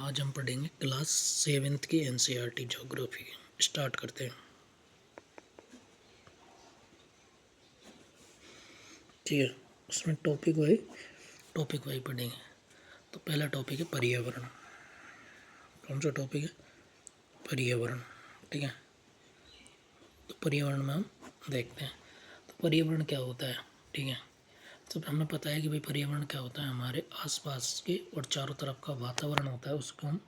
आज हम पढ़ेंगे क्लास 7th की एनसीईआरटी ज्योग्राफी। स्टार्ट करते हैं। ठीक है, उसमें टॉपिक वाइज पढ़ेंगे। तो पहला टॉपिक है पर्यावरण। कौन सा टॉपिक है? पर्यावरण। ठीक है, तो पर्यावरण में हम देखते हैं तो पर्यावरण क्या होता है। ठीक है, तो हमें पता है कि भाई पर्यावरण क्या होता है। हमारे आसपास के और चारों तरफ का वातावरण होता है, उसको हम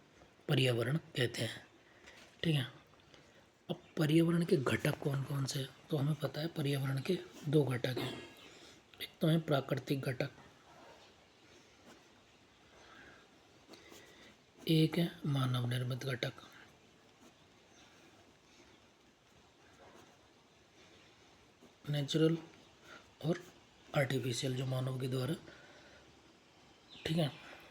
पर्यावरण कहते हैं। ठीक है, अब पर्यावरण के घटक कौन कौन से हैं? तो हमें पता है पर्यावरण के दो घटक हैं। एक तो है प्राकृतिक घटक, एक है मानव निर्मित घटक। नेचुरल और आर्टिफिशियल, जो मानव के द्वारा। ठीक है,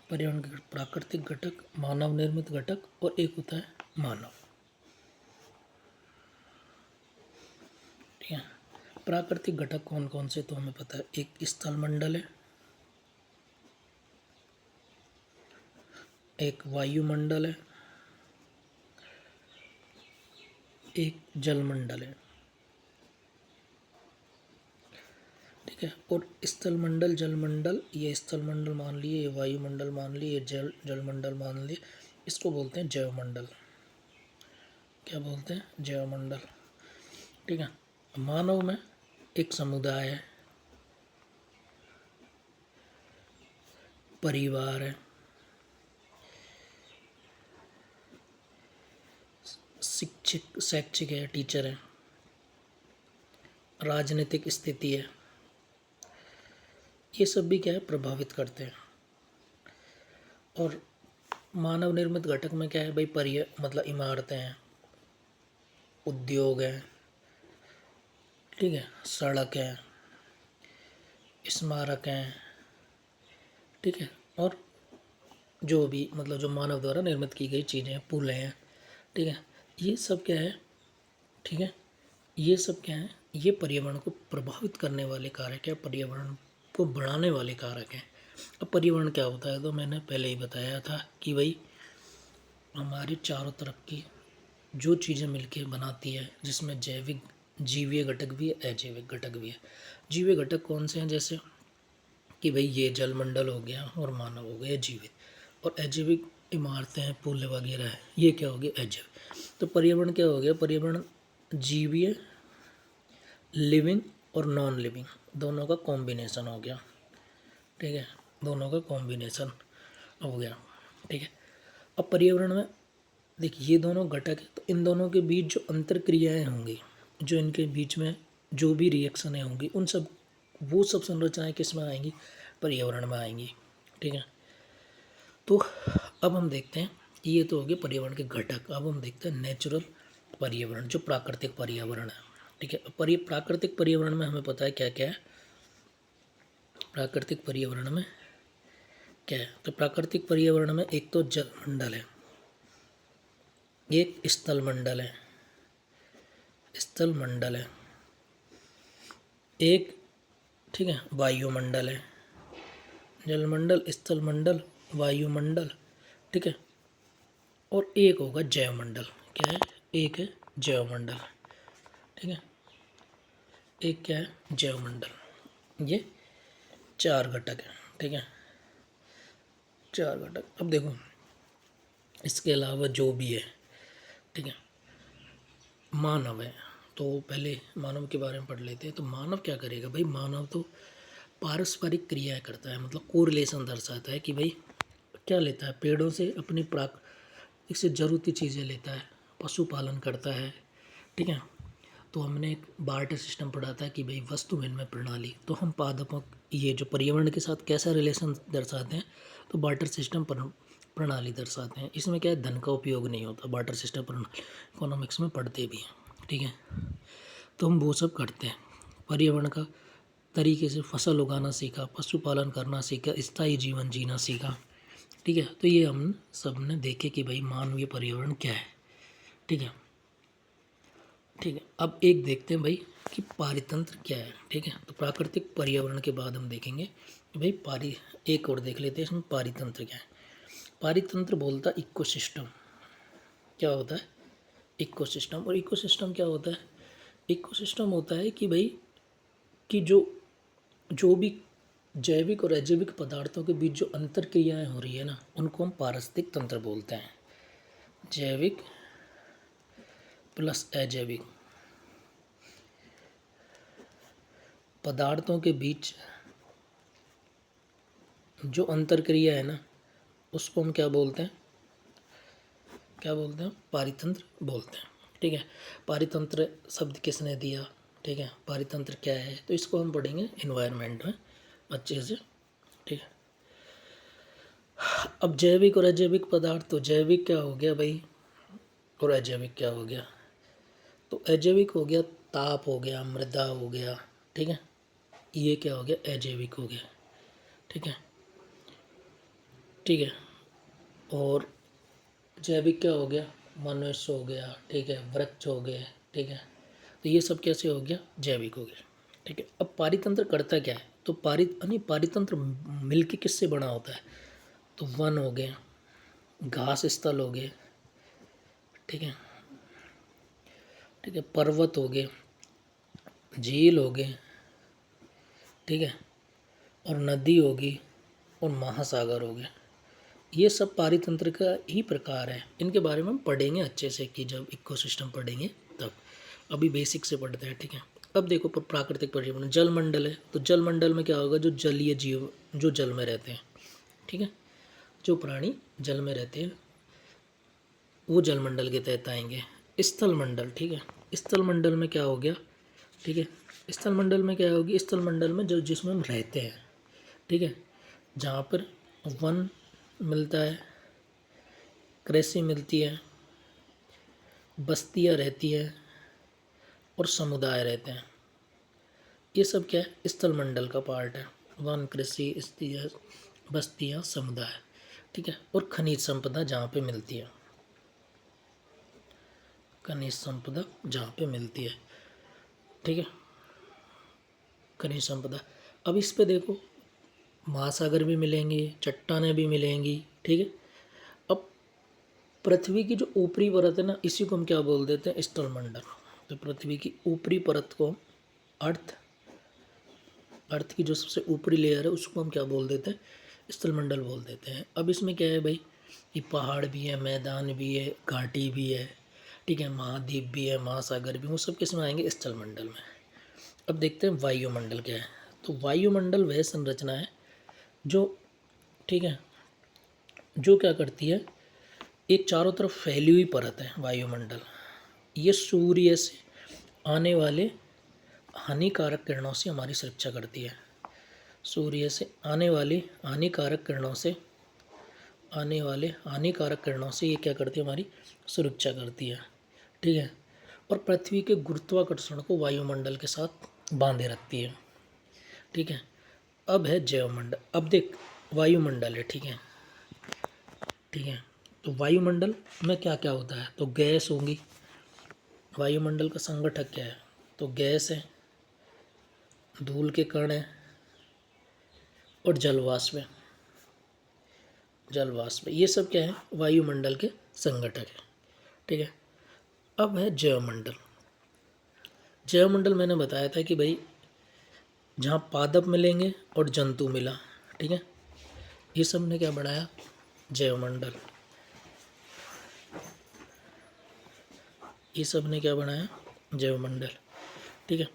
पर्यावरण के प्राकृतिक घटक, मानव निर्मित घटक और एक होता है मानव। ठीक है, प्राकृतिक घटक कौन कौन से? तो हमें पता है एक स्थलमंडल है, एक वायुमंडल है, एक जलमंडल है। ठीक है, और स्थलमंडल, जलमंडल, ये स्थलमंडल मान लिए, ये वायुमंडल मान लिए, ये जलमंडल मान लिए, इसको बोलते हैं जैवमंडल। क्या बोलते हैं? जैवमंडल। ठीक है, मानव में एक समुदाय है, परिवार है, शिक्षक शैक्षिक है, टीचर है, राजनीतिक स्थिति है। ये सब भी क्या है? प्रभावित करते हैं। और मानव निर्मित घटक में क्या है भाई? मतलब इमारतें हैं, उद्योग है, ठीक है, सड़क है, स्मारक हैं। ठीक है, और जो भी मतलब जो मानव द्वारा निर्मित की गई चीज़ें हैं, पुल हैं। ठीक है, ये सब क्या है? ठीक है, ये सब क्या है? ये पर्यावरण को प्रभावित करने वाले कारक है, पर्यावरण को बढ़ाने वाले कारक हैं। अब पर्यावरण क्या होता है? तो मैंने पहले ही बताया था कि भाई हमारे चारों तरफ की जो चीज़ें मिलके बनाती है, जिसमें जैविक जीवीय घटक भी है, अजैविक घटक भी है। जीवीय घटक कौन से हैं? जैसे कि भाई ये जलमंडल हो गया और मानव हो गया जीवित, और अजैविक इमारतें हैं, पुल वगैरह है, ये क्या हो गया? अजैविक। तो पर्यावरण क्या हो गया? पर्यावरण जीवीय, लिविंग और नॉन लिविंग दोनों का कॉम्बिनेशन हो गया। ठीक है, दोनों का कॉम्बिनेशन हो गया। ठीक है, अब पर्यावरण में देखिए ये दोनों घटक है, तो इन दोनों के बीच जो अंतर क्रियाएँ होंगी, जो इनके बीच में जो भी रिएक्शनें होंगी, उन सब वो सब संरचनाएं किस में आएंगी? पर्यावरण में आएंगी। ठीक है, तो अब हम देखते हैं, ये तो हो गए पर्यावरण के घटक। अब हम देखते हैं नेचुरल पर्यावरण, जो प्राकृतिक पर्यावरण है। ठीक है, प्राकृतिक पर्यावरण में हमें पता है क्या क्या है। प्राकृतिक पर्यावरण में क्या है? तो प्राकृतिक पर्यावरण में एक तो जलमंडल है, एक स्थलमंडल है, स्थलमंडल है, एक, ठीक है, वायुमंडल है। जलमंडल, स्थलमंडल, वायुमंडल। ठीक है, और एक होगा जैवमंडल। क्या है? एक है जैवमंडल। ठीक है, एक क्या है? जैवमंडल। ये चार घटक है। ठीक है, चार घटक। अब देखो इसके अलावा जो भी है, ठीक है, मानव है। तो पहले मानव के बारे में पढ़ लेते हैं। तो मानव क्या करेगा भाई? मानव तो पारस्परिक क्रिया करता है, मतलब कोरिलेशन दर्शाता है कि भाई क्या लेता है? पेड़ों से अपनी प्राकृतिक से जरूरती चीज़ें लेता है, पशुपालन करता है। ठीक है, तो हमने एक बार्टर सिस्टम पढ़ा था कि भाई वस्तु विनिमय प्रणाली। तो हम पादपों, ये जो पर्यावरण के साथ कैसा रिलेशन दर्शाते हैं? तो बार्टर सिस्टम प्रणाली दर्शाते हैं। इसमें क्या है? धन का उपयोग नहीं होता। बार्टर सिस्टम प्रणाली इकोनॉमिक्स में पढ़ते भी हैं। ठीक है, तो हम वो सब करते हैं। पर्यावरण का तरीके से फसल उगाना सीखा, पशुपालन करना सीखा, स्थायी जीवन जीना सीखा। ठीक है, तो ये हम सब ने देखे कि भाई मानवीय पर्यावरण क्या है। ठीक है, ठीक है, अब एक देखते हैं भाई कि पारितंत्र क्या है। ठीक है, तो प्राकृतिक पर्यावरण के बाद हम देखेंगे कि भाई एक और देख लेते हैं इसमें पारितंत्र क्या है। पारितंत्र बोलता इकोसिस्टम। क्या होता है? इकोसिस्टम। और इकोसिस्टम क्या होता है? इकोसिस्टम होता है कि भाई कि जो भी जैविक और अजैविक पदार्थों के बीच जो अंतर क्रियाएँ हो रही है ना, उनको हम पारिस्थितिक तंत्र बोलते हैं। जैविक प्लस अजैविक पदार्थों के बीच जो अंतर क्रिया है ना, उसको हम क्या बोलते हैं? क्या बोलते हैं? पारितंत्र बोलते हैं। ठीक है। पारितंत्र शब्द किसने दिया? ठीक है। पारितंत्र क्या है? तो इसको हम पढ़ेंगे इन्वायरमेंट में अच्छे से। ठीक है। अब जैविक और अजैविक पदार्थ, तो जैविक क्या हो गया भाई और अजैविक क्या हो गया? तो अजैविक हो गया ताप हो गया, मृदा हो गया। ठीक है। ये क्या हो गया? अजैविक हो गया। ठीक है। ठीक है। और जैविक क्या हो गया? मनुष्य हो गया। ठीक है। वृक्ष हो गए। ठीक है। तो ये सब कैसे हो गया? जैविक हो गया। ठीक है। अब पारितंत्र करता क्या है? तो पारितंत्र मिलके किससे बना होता है? तो वन हो गए, घास स्थल हो गए। ठीक है। ठीक है। पर्वत हो गए, झील हो गए। ठीक है। और नदी होगी और महासागर हो गए। ये सब पारितंत्र का ही प्रकार है। इनके बारे में हम पढ़ेंगे अच्छे से कि जब इकोसिस्टम पढ़ेंगे तब। अभी बेसिक से पढ़ते हैं। ठीक है। अब देखो प्राकृतिक पर्यावरण, जलमंडल है। तो जलमंडल में क्या होगा? जो जलीय जीव जो जल में रहते हैं। ठीक है। जो प्राणी जल में रहते हैं वो जलमंडल के तहत आएंगे। स्थल मंडल। ठीक है। स्थल मंडल में क्या हो गया? ठीक है। स्थल मंडल में क्या होगी? स्थल मंडल में जो जिसमें हम रहते हैं। ठीक है। जहाँ पर वन मिलता है, कृषि मिलती है, बस्तियाँ रहती हैं और समुदाय रहते हैं। ये सब क्या है? स्थल मंडल का पार्ट है। वन, कृषि, बस्तियाँ, समुदाय। ठीक है। और खनिज संपदा जहाँ पे मिलती है, खनिज संपदा जहाँ पे मिलती है। ठीक है। खनिज संपदा। अब इस पे देखो महासागर भी मिलेंगे, चट्टानें भी मिलेंगी। ठीक है। अब पृथ्वी की जो ऊपरी परत है ना, इसी को हम क्या बोल देते हैं? स्थल मंडल। तो पृथ्वी की ऊपरी परत को अर्थ अर्थ की जो सबसे ऊपरी लेयर है उसको हम क्या बोल देते हैं? स्थल मंडल बोल देते हैं। अब इसमें क्या है भाई? ये पहाड़ भी है, मैदान भी है, घाटी भी है। ठीक है। महाद्वीप भी है, महासागर भी, वो सब किस में आएंगे? स्थल मंडल में। अब देखते हैं वायुमंडल क्या है। तो वायुमंडल वह संरचना है जो, ठीक है, जो क्या करती है? एक चारों तरफ फैली हुई परत है वायुमंडल। ये सूर्य से आने वाले हानिकारक किरणों से हमारी सुरक्षा करती है। सूर्य से आने वाली हानिकारक किरणों से ये क्या करती है? हमारी सुरक्षा करती है। ठीक है। और पृथ्वी के गुरुत्वाकर्षण को वायुमंडल के साथ बांधे रखती है। ठीक है। अब है जैवमंडल। अब देख वायुमंडल है। ठीक है। ठीक है। तो वायुमंडल में क्या क्या होता है? तो गैस होंगी। वायुमंडल का संगठक क्या है? तो गैस है, धूल के कण है और जलवाष्प है। ये सब क्या है? वायुमंडल के संगठक है। ठीक है। अब है जैवमंडल। जैवमंडल मैंने बताया था कि भाई जहाँ पादप मिलेंगे और जंतु मिला। ठीक है। ये सब ने क्या बनाया? जैवमंडल। ये सब ने क्या बनाया? जैवमंडल। ठीक है।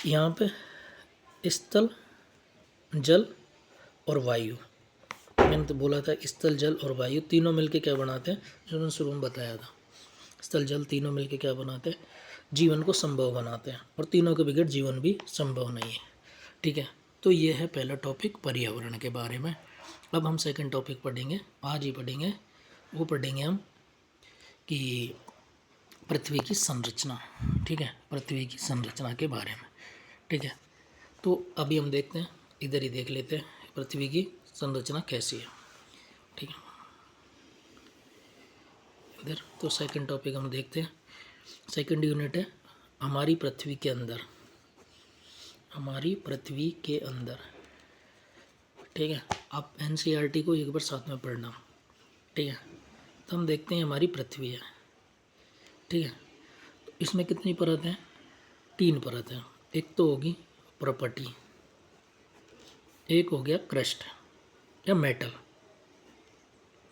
यहाँ पे स्थल, जल और वायु, मैंने तो बोला था स्थल, जल और वायु तीनों मिलके क्या बनाते हैं? जो मैंने शुरू में बताया था, स्थल जल तीनों मिलके क्या बनाते हैं? जीवन को संभव बनाते हैं। और तीनों के बगैर जीवन भी संभव नहीं है। ठीक है। तो ये है पहला टॉपिक पर्यावरण के बारे में। अब हम सेकंड टॉपिक पढ़ेंगे, आज ही पढ़ेंगे। वो पढ़ेंगे हम कि पृथ्वी की संरचना। ठीक है। पृथ्वी की संरचना के बारे में। ठीक है। तो अभी हम देखते हैं, इधर ही देख लेते हैं पृथ्वी की संरचना कैसी है। ठीक है। इधर तो सेकंड टॉपिक हम देखते हैं। सेकंड यूनिट है हमारी पृथ्वी के अंदर। हमारी पृथ्वी के अंदर। ठीक है। आप एनसीईआरटी को एक बार साथ में पढ़ना, ठीक है। तो हम देखते हैं हमारी पृथ्वी है, ठीक है। तो इसमें कितनी परत हैं? 3 परत हैं। एक तो होगी प्रॉपर्टी, एक हो गया क्रस्ट या मेटल,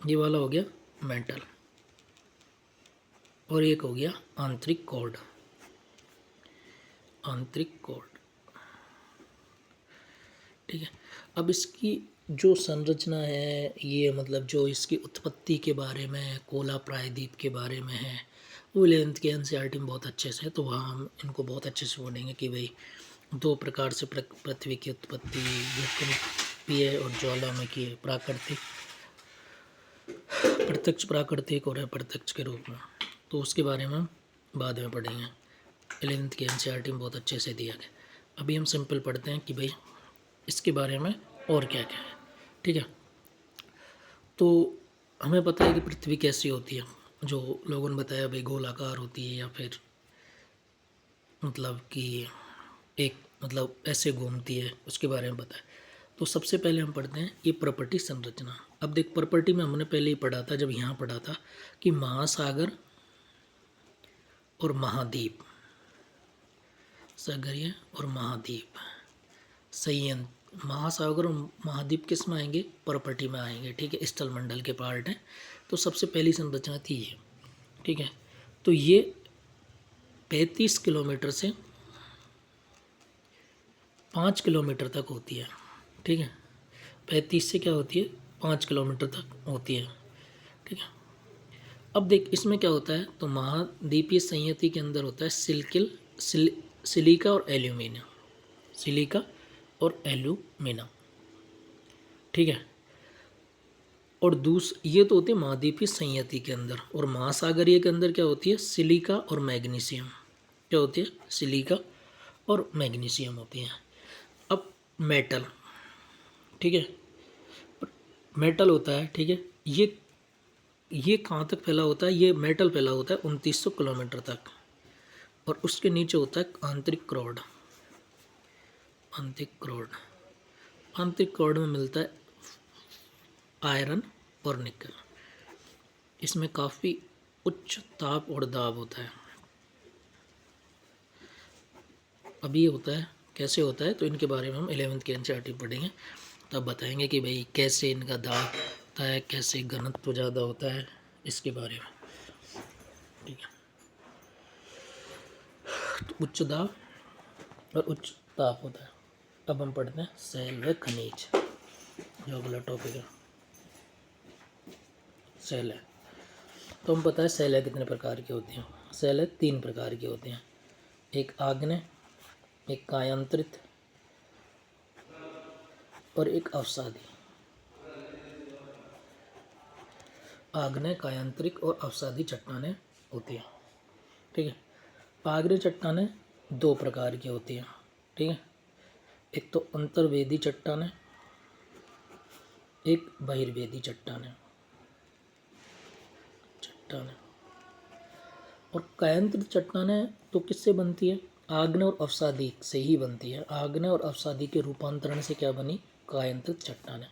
ये वाला हो गया मेटल, और एक हो गया आंतरिक कॉर्ड, आंतरिक कॉर्ड, ठीक है। अब इसकी जो संरचना है, ये मतलब जो इसकी उत्पत्ति के बारे में, कोला प्रायद्वीप के बारे में है, वो 11th के एनसीईआरटी में बहुत अच्छे से है। तो वहाँ हम इनको बहुत अच्छे से पढ़ेंगे कि भाई 2 प्रकार से पृथ्वी की उत्पत्ति, भूकंपीय और ज्वालामुखी है, प्राकृतिक, प्रत्यक्ष प्राकृतिक और अप्रत्यक्ष के रूप में। तो उसके बारे में हम बाद में पढ़ेंगे। 11th के एनसीईआरटी में बहुत अच्छे से दिया गया। अभी हम सिंपल पढ़ते हैं कि भाई इसके बारे में और क्या क्या है, ठीक है। तो हमें पता है कि पृथ्वी कैसी होती है, जो लोगों ने बताया भाई गोलाकार होती है, या फिर मतलब कि एक मतलब ऐसे घूमती है, उसके बारे में बताया। तो सबसे पहले हम पढ़ते हैं ये प्रॉपर्टी संरचना। अब देख, प्रॉपर्टी में हमने पहले ही पढ़ा था, जब यहाँ पढ़ा था कि महासागर और महाद्वीप, सागरीय और महाद्वीप, संयंत्र, महासागर और महाद्वीप किस में आएंगे? प्रॉपर्टी में आएंगे, ठीक है। स्थल मंडल के पार्ट हैं। तो सबसे पहली संरचना थी ये, ठीक है। तो ये 35 किलोमीटर से 5 किलोमीटर तक होती है, ठीक है। 35 से क्या होती है? 5 किलोमीटर तक होती है, ठीक है। अब देख, इसमें क्या होता है, तो महाद्वीपीय संयंत्र के अंदर होता है सिलिका और एल्यूमिनियम, सिलिका और एल्यूमिनियम, ठीक है। और ये तो होते हैं महाद्वीपीय संयंत्र के अंदर। और महासागरीय के अंदर क्या होती है? सिलिका और मैग्नीशियम। क्या होती है? सिलिका और मैग्नीशियम होती हैं। अब मेटल, ठीक है, मेटल होता है, ठीक है। ये कहाँ तक फैला होता है? ये मेटल फैला होता है 2900 किलोमीटर तक। और उसके नीचे होता है आंतरिक कॉर्ड, आंतरिक कॉर्ड, आंतरिक कॉर्ड में मिलता है आयरन और निकल। इसमें काफ़ी उच्च ताप और दाब होता है। अब ये होता है, कैसे होता है, तो इनके बारे में हम 11th के एनसीईआरटी पढ़ेंगे, तब बताएंगे कि भाई कैसे इनका दाब होता है, कैसे घनत्व ज़्यादा होता है, इसके बारे में, ठीक है। तो उच्च दाब और उच्च ताप होता है। अब हम पढ़ते हैं सेल व खनिज, जो अगला टॉपिक है, सेल है। तो हम पता है सेल है कितने प्रकार की होती हैं? सेल है 3 प्रकार की होती हैं, एक आग्नेय, एक कायांतरित और एक अवसादी। आग्नेय, कायांतरिक और अवसादी चट्टानें होती हैं, ठीक है। आग्नेय चट्टानें 2 प्रकार की होती हैं, ठीक है। एक तो अंतर्वेदी चट्टानें, एक बहिर्वेदी चट्टानें। और कायांतरित चट्टानें तो किससे बनती है? आग्नेय और अवसादी से ही बनती है। आग्नेय और अवसादी के रूपांतरण से क्या बनी? कायांतरित चट्टानें,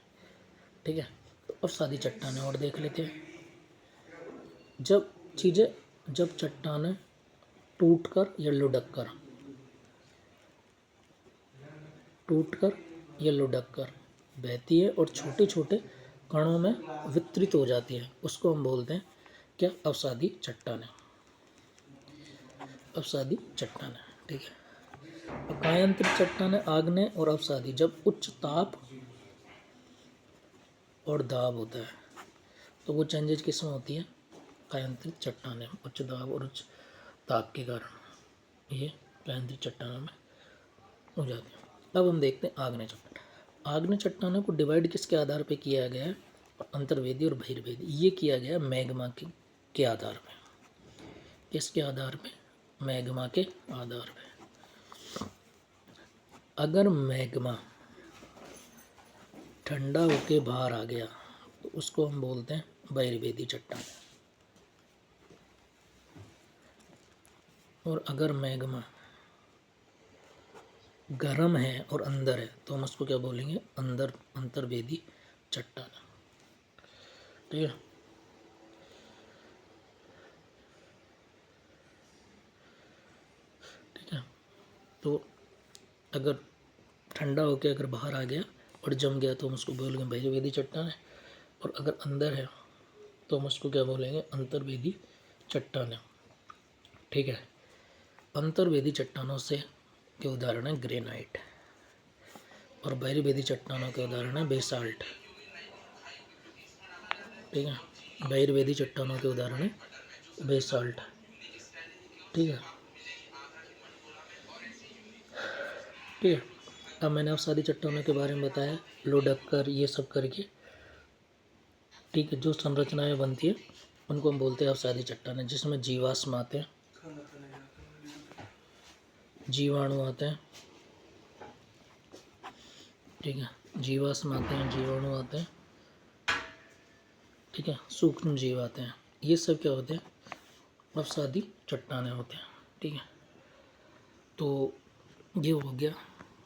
ठीक है। तो अवसादी चट्टानें और देख लेते हैं। जब चट्टानें टूटकर या लुढ़क कर बहती है और छोटे छोटे कणों में वितरित हो जाती है, उसको हम बोलते हैं क्या? अवसादी चट्टानें, अवसादी चट्टानें, ठीक है। कायांतरित चट्टानें आग्नेय और अवसादी, जब उच्च ताप और दाब होता है, तो वो चेंजेज किस में होती है? कायांतरित चट्टानें, उच्च दाब और उच्च ताप के कारण ये कायांतरित चट्टानों में हो जाती है। अब हम देखते हैं आग्नेय चट्टान। आग्नेय चट्टानों को डिवाइड किसके आधार पे किया गया है? अंतर्वेदी और बहिर्वेदी। ये किया गया मैग्मा के आधार पे। किसके आधार पे? मैग्मा के आधार पे। अगर मैग्मा ठंडा होके बाहर आ गया तो उसको हम बोलते हैं बहिर्वेदी चट्टान। और अगर मैग्मा गर्म है और अंदर है तो हम उसको क्या बोलेंगे, अंतर्वेदी चट्टान। ठीक है। ठीक है। तो अगर ठंडा होकर अगर बाहर आ गया और जम गया तो हम उसको बोलेंगे बहिर्वेदी चट्टान है, और अगर अंदर है तो हम उसको क्या बोलेंगे, अंतर्वेदी चट्टान है। ठीक है। अंतर्वेदी चट्टानों से के उदाहरण है ग्रेनाइट, और बहिर्वेदी चट्टानों के उदाहरण है बेसाल्ट। ठीक है। बहिर्वेदी चट्टानों के उदाहरण है बेसाल्ट। ठीक है। ठीक है। अब मैंने अवसादी चट्टानों के बारे में बताया, लोडक्कर ये सब करके। ठीक है। जो संरचनाएं बनती है उनको हम बोलते हैं अवसादी चट्टानें, जिसमें जीवाश्म आते हैं, जीवाणु आते हैं। ठीक है। जीवाश्म आते हैं, जीवाणु आते हैं। ठीक है। सूक्ष्म जीव आते हैं। ये सब क्या होते हैं, अवसादी चट्टानें होते हैं। ठीक है। तो ये हो गया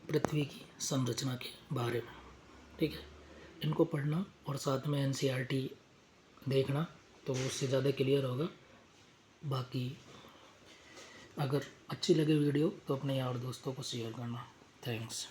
पृथ्वी की संरचना के बारे में। ठीक है। इनको पढ़ना और साथ में एनसीईआरटी देखना तो उससे ज़्यादा क्लियर होगा। बाकी अगर अच्छी लगे वीडियो तो अपने यार दोस्तों को शेयर करना। थैंक्स।